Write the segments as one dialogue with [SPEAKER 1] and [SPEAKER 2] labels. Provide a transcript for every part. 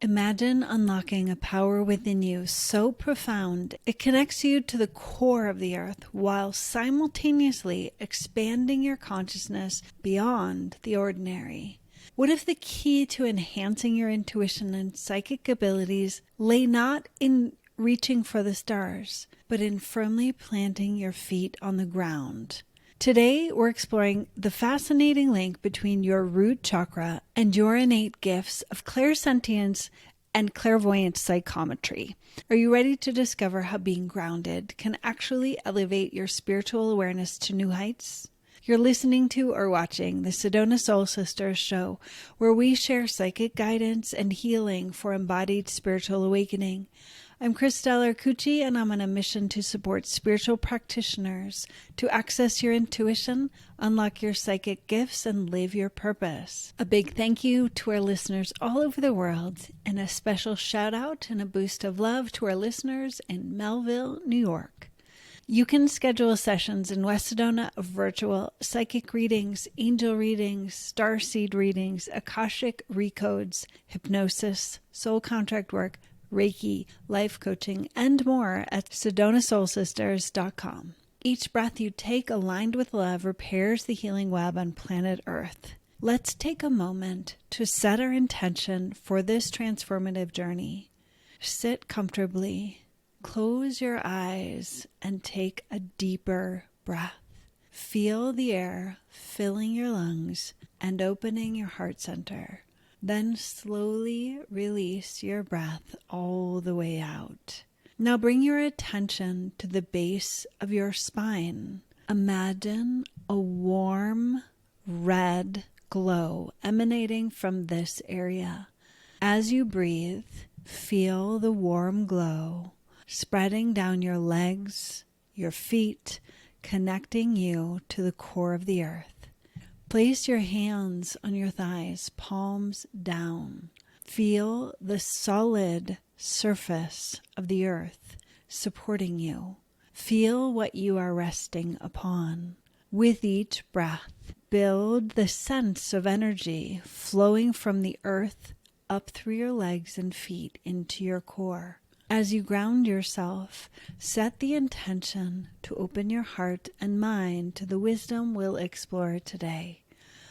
[SPEAKER 1] Imagine unlocking a power within you so profound it connects you to the core of the earth while simultaneously expanding your consciousness beyond the ordinary. What if the key to enhancing your intuition and psychic abilities lay not in reaching for the stars, but in firmly planting your feet on the ground? Today, we're exploring the fascinating link between your root chakra and your innate gifts of clairsentience and clairvoyant psychometry. Are you ready to discover how being grounded can actually elevate your spiritual awareness to new heights? You're listening to or watching the Sedona Soul Sisters Show, where we share psychic guidance and healing for embodied spiritual awakening. I'm Christel Arcucci, and I'm on a mission to support spiritual practitioners to access your intuition, unlock your psychic gifts, and live your purpose. A big thank you to our listeners all over the world, and a special shout out and a boost of love to our listeners in Melville, New York. You can schedule sessions in West Sedona of virtual psychic readings, angel readings, starseed readings, Akashic recodes, hypnosis, soul contract work, Reiki, life coaching, and more at sedonasoulsisters.com. Each breath you take aligned with love repairs the healing web on planet Earth. Let's take a moment to set our intention for this transformative journey. Sit comfortably, close your eyes, and take a deeper breath. Feel the air filling your lungs and opening your heart center. Then slowly release your breath all the way out. Now bring your attention to the base of your spine. Imagine a warm red glow emanating from this area. As you breathe, feel the warm glow spreading down your legs, your feet, connecting you to the core of the earth. Place your hands on your thighs, palms down. Feel the solid surface of the earth supporting you. Feel what you are resting upon. With each breath, build the sense of energy flowing from the earth up through your legs and feet into your core. As you ground yourself, set the intention to open your heart and mind to the wisdom we'll explore today.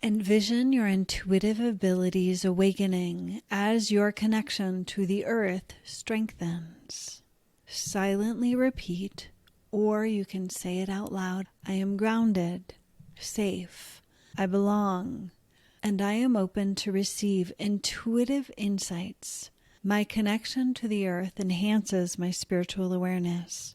[SPEAKER 1] Envision your intuitive abilities awakening as your connection to the earth strengthens. Silently repeat, or you can say it out loud, I am grounded, safe, I belong, and I am open to receive intuitive insights. My connection to the earth enhances my spiritual awareness.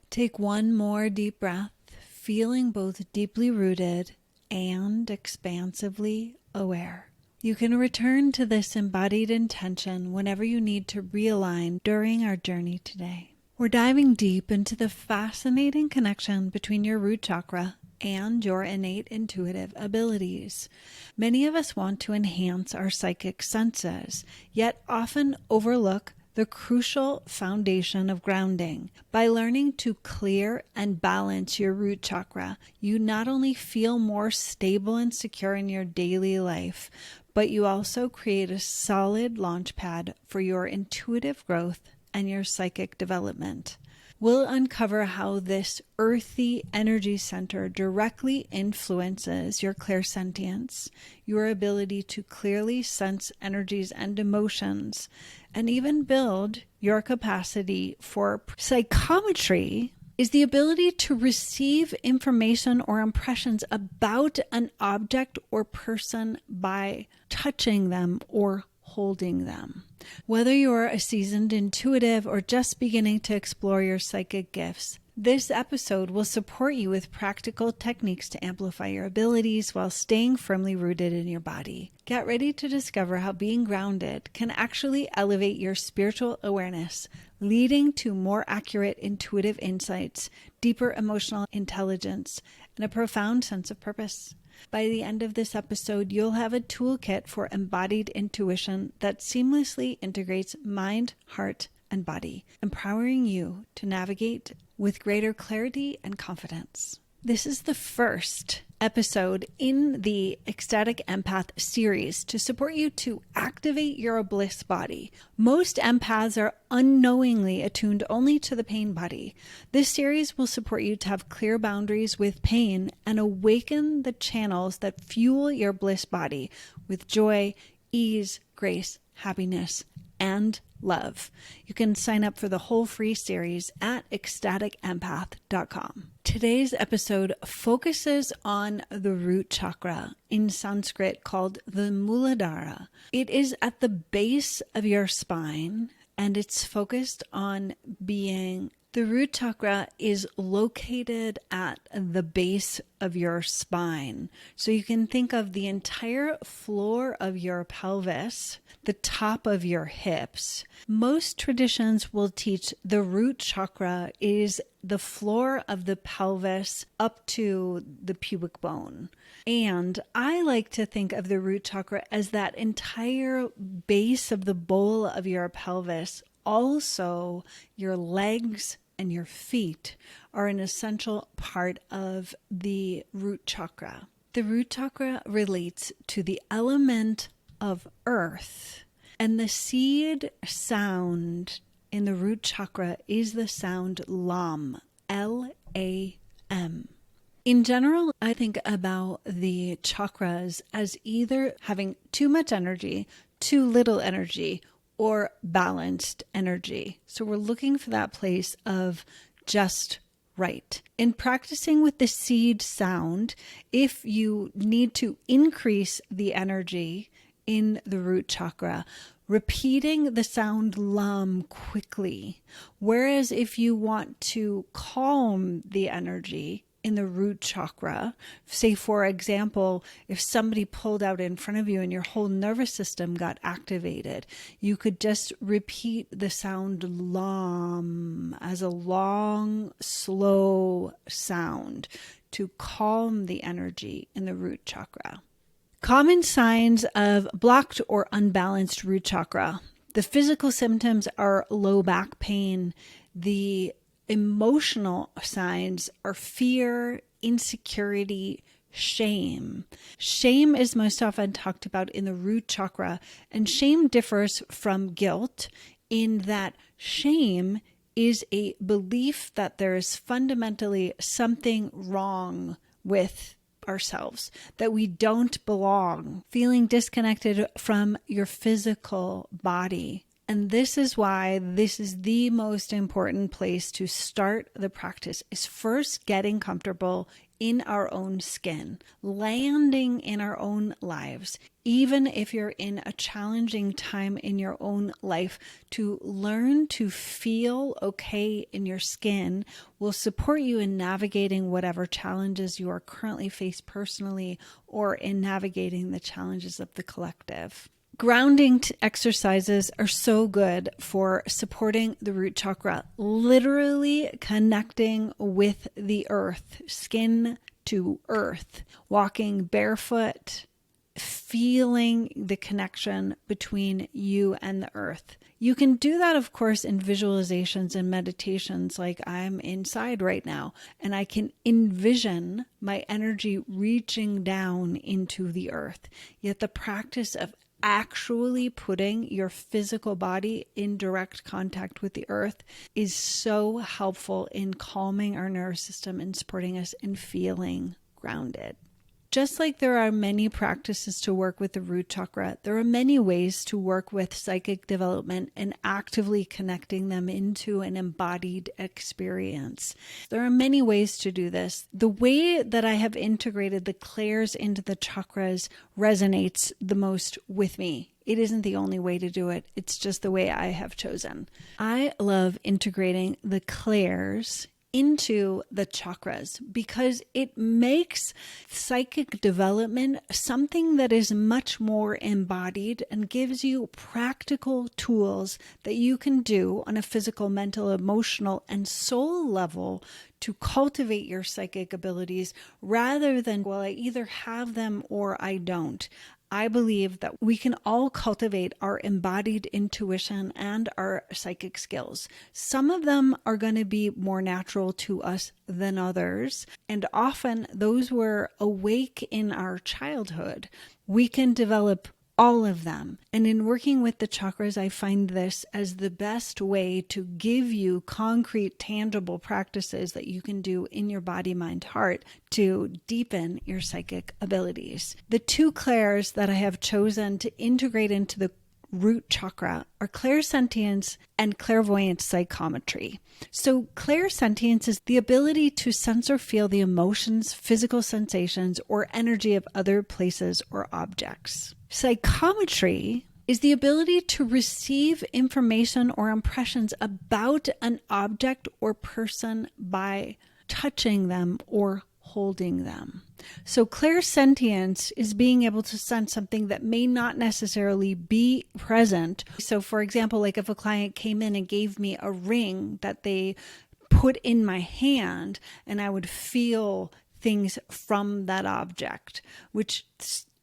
[SPEAKER 1] Take one more deep breath, feeling both deeply rooted and expansively aware. You can return to this embodied intention whenever you need to realign during our journey today. We're diving deep into the fascinating connection between your root chakra and your innate intuitive abilities. Many of us want to enhance our psychic senses, yet often overlook the crucial foundation of grounding. By learning to clear and balance your root chakra, you not only feel more stable and secure in your daily life, but you also create a solid launchpad for your intuitive growth and your psychic development. We'll uncover how this earthy energy center directly influences your clairsentience, your ability to clearly sense energies and emotions, and even build your capacity for psychometry is the ability to receive information or impressions about an object or person by touching them or holding them. Whether you're a seasoned intuitive or just beginning to explore your psychic gifts, this episode will support you with practical techniques to amplify your abilities while staying firmly rooted in your body. Get ready to discover how being grounded can actually elevate your spiritual awareness, leading to more accurate intuitive insights, deeper emotional intelligence, and a profound sense of purpose. By the end of this episode, you'll have a toolkit for embodied intuition that seamlessly integrates mind, heart, and body, empowering you to navigate with greater clarity and confidence. This is the first episode in the Ecstatic Empath series to support you to activate your bliss body. Most empaths are unknowingly attuned only to the pain body. This series will support you to have clear boundaries with pain and awaken the channels that fuel your bliss body with joy, ease, grace, happiness, and love. You can sign up for the whole free series at ecstaticempath.com. Today's episode focuses on the root chakra, in Sanskrit called the Muladhara. It is at the base of your spine, and it's focused on being. The root chakra is located at the base of your spine. So you can think of the entire floor of your pelvis, the top of your hips. Most traditions will teach the root chakra is the floor of the pelvis up to the pubic bone. And I like to think of the root chakra as that entire base of the bowl of your pelvis. Also, your legs and your feet are an essential part of the root chakra. The root chakra relates to the element of earth, and the seed sound in the root chakra is the sound LAM, L-A-M. In general, I think about the chakras as either having too much energy, too little energy, or balanced energy. So we're looking for that place of just right. In practicing with the seed sound, if you need to increase the energy in the root chakra, repeating the sound LAM quickly. Whereas if you want to calm the energy in the root chakra, say for example, if somebody pulled out in front of you and your whole nervous system got activated, you could just repeat the sound LAM as a long, slow sound to calm the energy in the root chakra. Common signs of blocked or unbalanced root chakra. The physical symptoms are low back pain. The emotional signs are fear, insecurity, shame. Shame is most often talked about in the root chakra, and shame differs from guilt in that shame is a belief that there is fundamentally something wrong with ourselves, that we don't belong, feeling disconnected from your physical body. And this is why this is the most important place to start the practice, is first getting comfortable in our own skin, landing in our own lives. Even if you're in a challenging time in your own life, to learn to feel okay in your skin will support you in navigating whatever challenges you are currently faced personally or in navigating the challenges of the collective. Grounding exercises are so good for supporting the root chakra, literally connecting with the earth, skin to earth, walking barefoot, feeling the connection between you and the earth. You can do that, of course, in visualizations and meditations, like I'm inside right now, and I can envision my energy reaching down into the earth. Yet the practice of actually putting your physical body in direct contact with the earth is so helpful in calming our nervous system and supporting us in feeling grounded. Just like there are many practices to work with the root chakra, there are many ways to work with psychic development and actively connecting them into an embodied experience. There are many ways to do this. The way that I have integrated the clairs into the chakras resonates the most with me. It isn't the only way to do it. It's just the way I have chosen. I love integrating the clairs into the chakras because it makes psychic development something that is much more embodied and gives you practical tools that you can do on a physical, mental, emotional, and soul level to cultivate your psychic abilities rather than, well, I either have them or I don't. I believe that we can all cultivate our embodied intuition and our psychic skills. Some of them are going to be more natural to us than others, and often those were awake in our childhood. We can develop all of them. And in working with the chakras, I find this as the best way to give you concrete, tangible practices that you can do in your body, mind, heart to deepen your psychic abilities. The two clairs that I have chosen to integrate into the root chakra are Clairsentience and clairvoyant psychometry. So Clairsentience is the ability to sense or feel the emotions, physical sensations, or energy of other places or objects. Psychometry is the ability to receive information or impressions about an object or person by touching them or holding them. So clairsentience is being able to sense something that may not necessarily be present. So for example, like if a client came in and gave me a ring that they put in my hand, and I would feel things from that object, which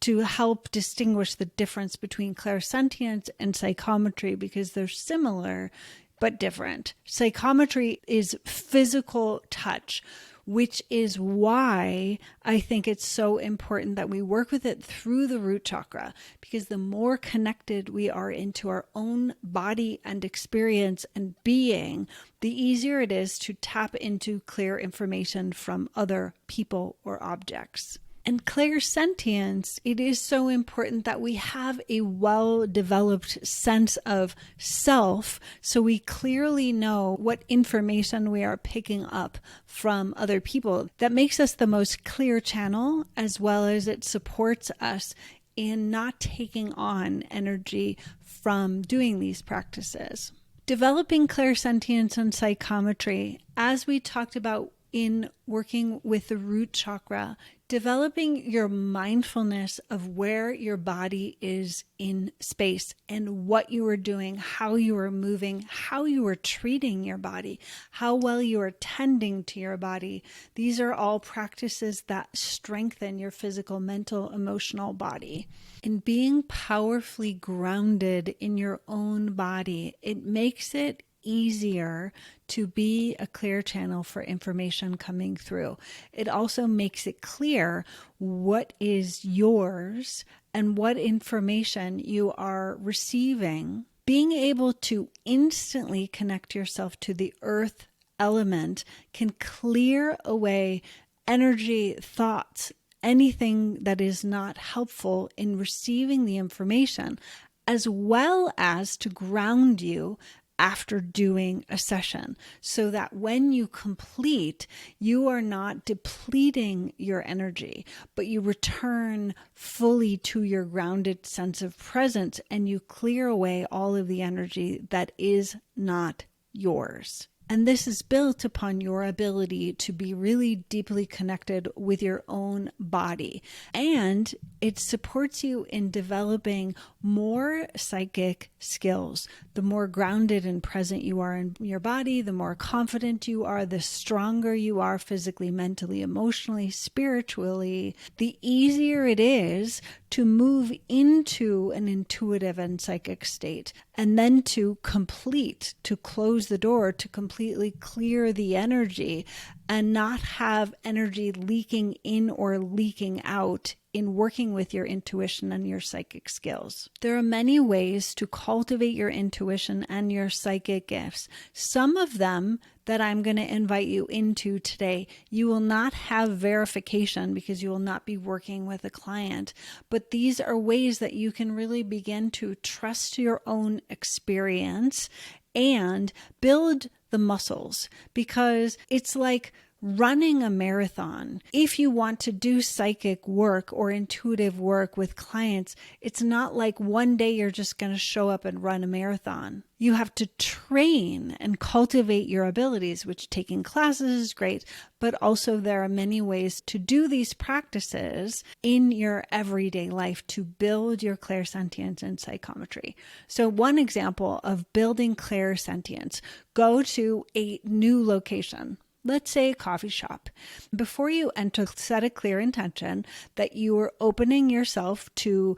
[SPEAKER 1] to help distinguish the difference between clairsentience and psychometry, because they're similar but different. Psychometry is physical touch, which is why I think it's so important that we work with it through the root chakra, because the more connected we are into our own body and experience and being, the easier it is to tap into clear information from other people or objects. And clairsentience, it is so important that we have a well-developed sense of self, so we clearly know what information we are picking up from other people. That makes us the most clear channel, as well as it supports us in not taking on energy from doing these practices. Developing clairsentience and psychometry, as we talked about in working with the root chakra, developing your mindfulness of where your body is in space and what you are doing, how you are moving, how you are treating your body, how well you are tending to your body. These are all practices that strengthen your physical, mental, emotional body. And being powerfully grounded in your own body, it makes it easier to be a clear channel for information coming through. It also makes it clear what is yours and what information you are receiving. Being able to instantly connect yourself to the earth element can clear away energy, thoughts, anything that is not helpful in receiving the information, as well as to ground you after doing a session, so that when you complete, you are not depleting your energy, but you return fully to your grounded sense of presence, and you clear away all of the energy that is not yours. And this is built upon your ability to be really deeply connected with your own body. And it supports you in developing more psychic skills. The more grounded and present you are in your body, the more confident you are, the stronger you are physically, mentally, emotionally, spiritually, the easier it is to move into an intuitive and psychic state, and then to complete, to close the door, to completely clear the energy and not have energy leaking in or leaking out in working with your intuition and your psychic skills. There are many ways to cultivate your intuition and your psychic gifts. Some of them that I'm going to invite you into today, you will not have verification because you will not be working with a client, but these are ways that you can really begin to trust your own experience and build the muscles, because it's like running a marathon. If you want to do psychic work or intuitive work with clients, it's not like one day you're just going to show up and run a marathon. You have to train and cultivate your abilities, which taking classes is great, but also there are many ways to do these practices in your everyday life to build your clairsentience and psychometry. So one example of building clairsentience, go to a new location. let's say a coffee shop. Before you enter, set a clear intention that you are opening yourself to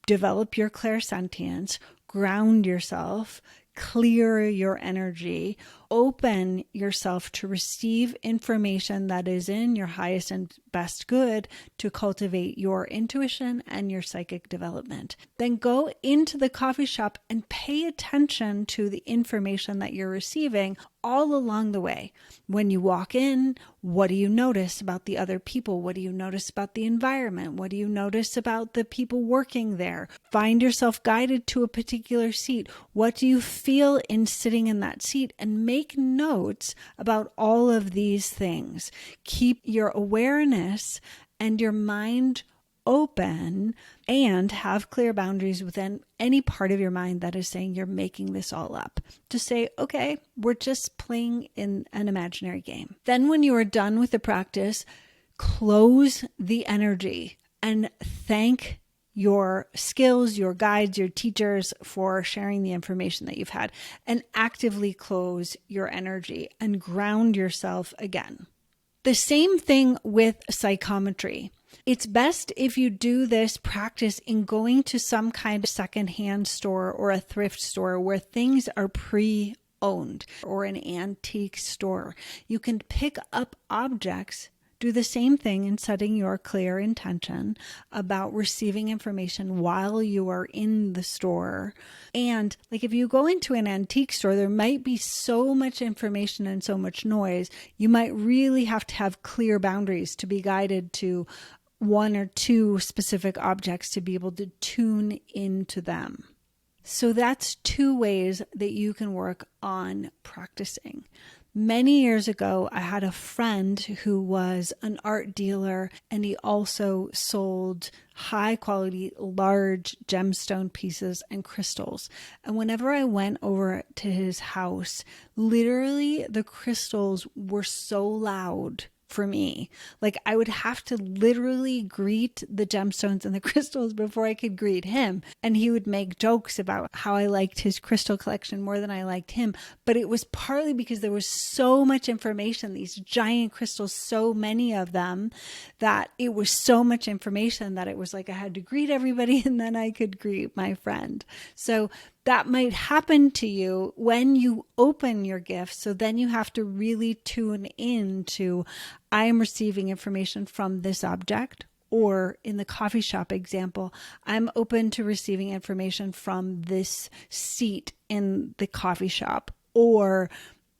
[SPEAKER 1] develop your clairsentience, ground yourself, clear your energy, open yourself to receive information that is in your highest and best good to cultivate your intuition and your psychic development. Then go into the coffee shop and pay attention to the information that you're receiving all along the way. When you walk in, what do you notice about the other people? What do you notice about the environment? What do you notice about the people working there? Find yourself guided to a particular seat. What do you feel in sitting in that seat? And make notes about all of these things. Keep your awareness and your mind open and have clear boundaries within any part of your mind that is saying you're making this all up. To say, okay, we're just playing in an imaginary game. Then when you are done with the practice, close the energy and thank your skills, your guides, your teachers for sharing the information that you've had, and actively close your energy and ground yourself again. The same thing with psychometry. It's best if you do this practice in going to some kind of secondhand store or a thrift store where things are pre-owned, or an antique store. You can pick up objects. Do the same thing in setting your clear intention about receiving information while you are in the store. And like if you go into an antique store, there might be so much information and so much noise. You might really have to have clear boundaries to be guided to one or two specific objects to be able to tune into them. So that's two ways that you can work on practicing. Many years ago, I had a friend who was an art dealer, and he also sold high quality, large gemstone pieces and crystals. And whenever I went over to his house, literally the crystals were so loud for me. Like I would have to literally greet the gemstones and the crystals before I could greet him. And he would make jokes about how I liked his crystal collection more than I liked him. But it was partly because there was so much information, these giant crystals, so many of them, that it was so much information that it was like I had to greet everybody and then I could greet my friend. So that might happen to you when you open your gifts. So then you have to really tune in to, I am receiving information from this object. Or in the coffee shop example, I'm open to receiving information from this seat in the coffee shop. Or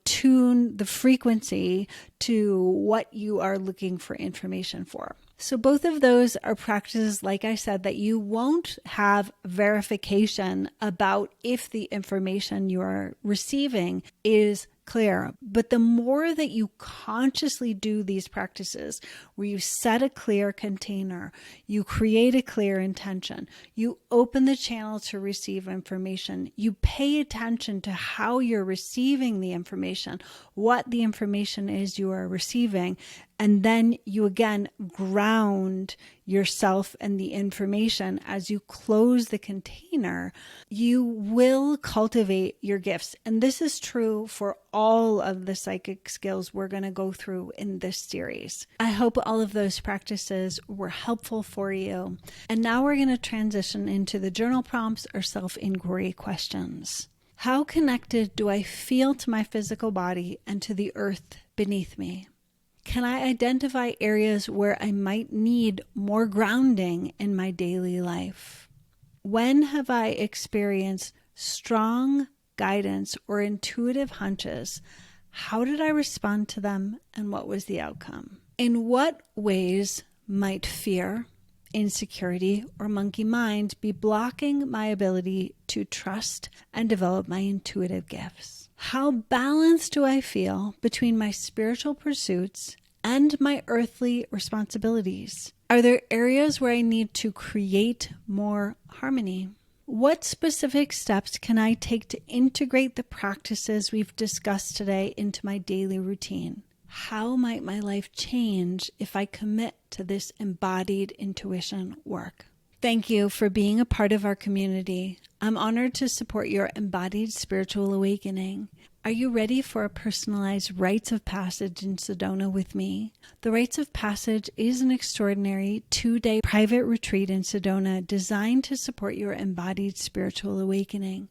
[SPEAKER 1] tune the frequency to what you are looking for information for. So both of those are practices, like I said, that you won't have verification about if the information you are receiving is clear. But the more that you consciously do these practices, where you set a clear container, you create a clear intention, you open the channel to receive information, you pay attention to how you're receiving the information, what the information is you are receiving, and then you again ground yourself and the information as you close the container, you will cultivate your gifts. And this is true for all of the psychic skills we're going to go through in this series. I hope all of those practices were helpful for you. And now we're going to transition into the journal prompts or self-inquiry questions. How connected do I feel to my physical body and to the earth beneath me? Can I identify areas where I might need more grounding in my daily life? When have I experienced strong guidance or intuitive hunches? How did I respond to them, and what was the outcome? In what ways might fear, insecurity, or monkey mind be blocking my ability to trust and develop my intuitive gifts? How balanced do I feel between my spiritual pursuits and my earthly responsibilities? Are there areas where I need to create more harmony? What specific steps can I take to integrate the practices we've discussed today into my daily routine? How might my life change if I commit to this embodied intuition work? Thank you for being a part of our community. I'm honored to support your embodied spiritual awakening. Are you ready for a personalized Rites of Passage in Sedona with me? The Rites of Passage is an extraordinary 2-day private retreat in Sedona designed to support your embodied spiritual awakening.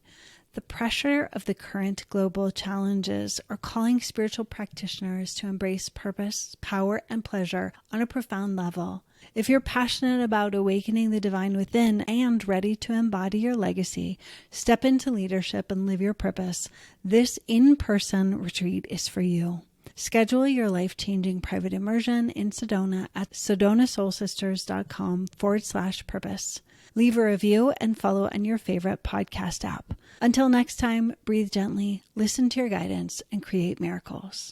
[SPEAKER 1] The pressure of the current global challenges are calling spiritual practitioners to embrace purpose, power, and pleasure on a profound level. If you're passionate about awakening the divine within and ready to embody your legacy, step into leadership and live your purpose, this in-person retreat is for you. Schedule your life-changing private immersion in Sedona at sedonasoulsisters.com/purpose. Leave a review and follow on your favorite podcast app. Until next time, breathe gently, listen to your guidance, and create miracles.